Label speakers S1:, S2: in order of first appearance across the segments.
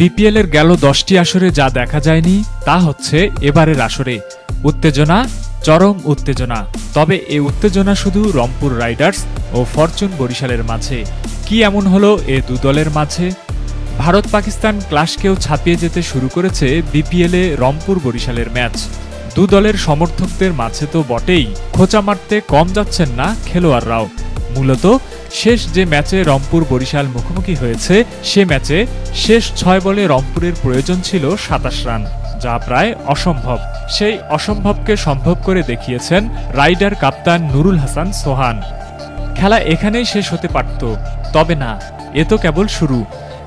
S1: BPL এর গেল 10টি আসরে যা দেখা যায়নি তা হচ্ছে এবারের আসরে। উত্তেজনা, চরম উত্তেজনা। তবে এই উত্তেজনা শুধু রংপুর রাইডার্স ও ফরচুন বরিশালের মাঝে। কি এমন হলো এ দু দলের মাঝে? ভারত পাকিস্তান ক্লাশকেও ছাপিয়ে যেতে শুরু করেছে বিপিএলে রংপুর বরিশালের ম্যাচ। দু দলের সমর্থকদের মাঝে তো বটেই, খোঁচা মারতে কম যাচ্ছেন না খেলোয়াড়রাও। মূলত শেষ যে ম্যাচে রংপুর বরিশাল মুখোমুখি হয়েছে সে ম্যাচে শেষ 6 বলে রংপুরের প্রয়োজন ছিল 27 রান, যা প্রায় অসম্ভব। সেই অসম্ভবকে সম্ভব করে দেখিয়েছেন রাইডার কাপ্তান নুরুল হাসান সোহান। খেলা এখানেই শেষ হতে পারত, তবে না, এ তো কেবল শুরু।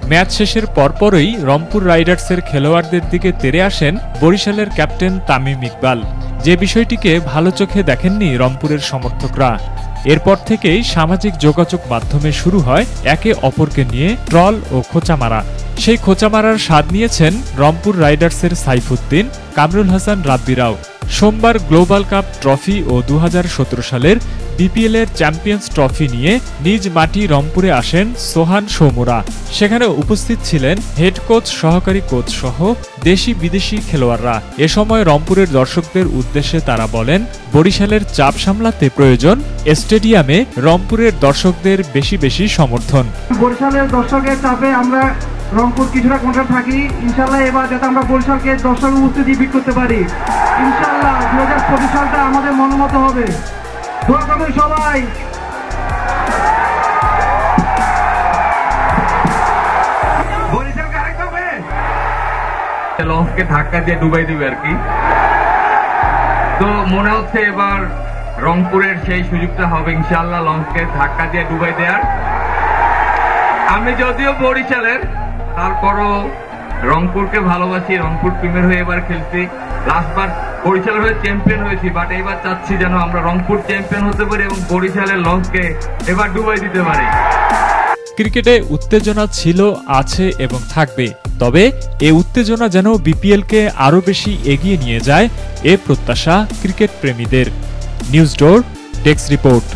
S1: ম্যাচ শেষের পরপরই রংপুর রাইডার্সের খেলোয়াড়দের দিকে তেড়ে আসেন বরিশালের ক্যাপ্টেন তামিম ইকবাল। যে বিষয়টিকে ভালো চোখে দেখেননি রংপুরের সমর্থকরা। এরপর থেকেই সামাজিক যোগাযোগ মাধ্যমে শুরু হয় একে অপরকে নিয়ে ট্রল ও খোঁচা মারা। সেই খোঁচা মারার স্বাদ নিয়েছেন রংপুর রাইডার্সের সাইফুদ্দিন, কামরুল হাসান রাব্বিরাও। সোমবার গ্লোবাল কাপ ট্রফি ও 2017 সালের বিপিএল এর চ্যাম্পিয়ন্স ট্রফি নিয়ে নিজ মাটি রংপুরে আসেন সোহান সৌমুরা। সেখানে উপস্থিত ছিলেন হেড কোচ, সহকারী কোচ সহ দেশি বিদেশি খেলোয়াড়রা। এ সময় রংপুরের দর্শকদের উদ্দেশ্যে তারা বলেন, বরিশালের চাপ সামলাতে প্রয়োজন স্টেডিয়ামে রংপুরের দর্শকদের বেশি বেশি সমর্থন।
S2: বরিশালের দর্শকের চাপে আমরা রংপুর কিছুটা কন্ট্রোল থাকি। ইনশাল্লাহ এবার যাতে আমরা বরিশালকে দর্শকের উপস্থিতি বিট করতে পারি। ইনশাল্লাহ 2025 সালটা আমাদের মনোমত হবে। দোয়া করবেন সবাই।
S3: লঞ্চকে ধাক্কা দিয়ে ডুবাই দিবে আর কি। তো মনে হচ্ছে এবার রংপুরের সেই সুযোগটা হবে ইনশাল্লাহ, লঞ্চকে ধাক্কা দিয়ে ডুবাই দেওয়ার। আমি যদিও বরিশালের, তারপরও রংপুরকে ভালোবাসি। রংপুর টিমের হয়ে এবার খেলছি, লাস্টবার বরিশালের হয়ে চ্যাম্পিয়ন হয়েছি, বাট এবার চাচ্ছি যেন আমরা রংপুর চ্যাম্পিয়ন হতে পারি এবং বরিশালের লঞ্চকে এবার ডুবাই দিতে পারি।
S1: ক্রিকেটে উত্তেজনা ছিল, আছে এবং থাকবে। তবে এ উত্তেজনা যেন বিপিএলকে আরও বেশি এগিয়ে নিয়ে যায়, এ প্রত্যাশা ক্রিকেট প্রেমীদের। নিউজ ডোর ডেস্ক রিপোর্ট।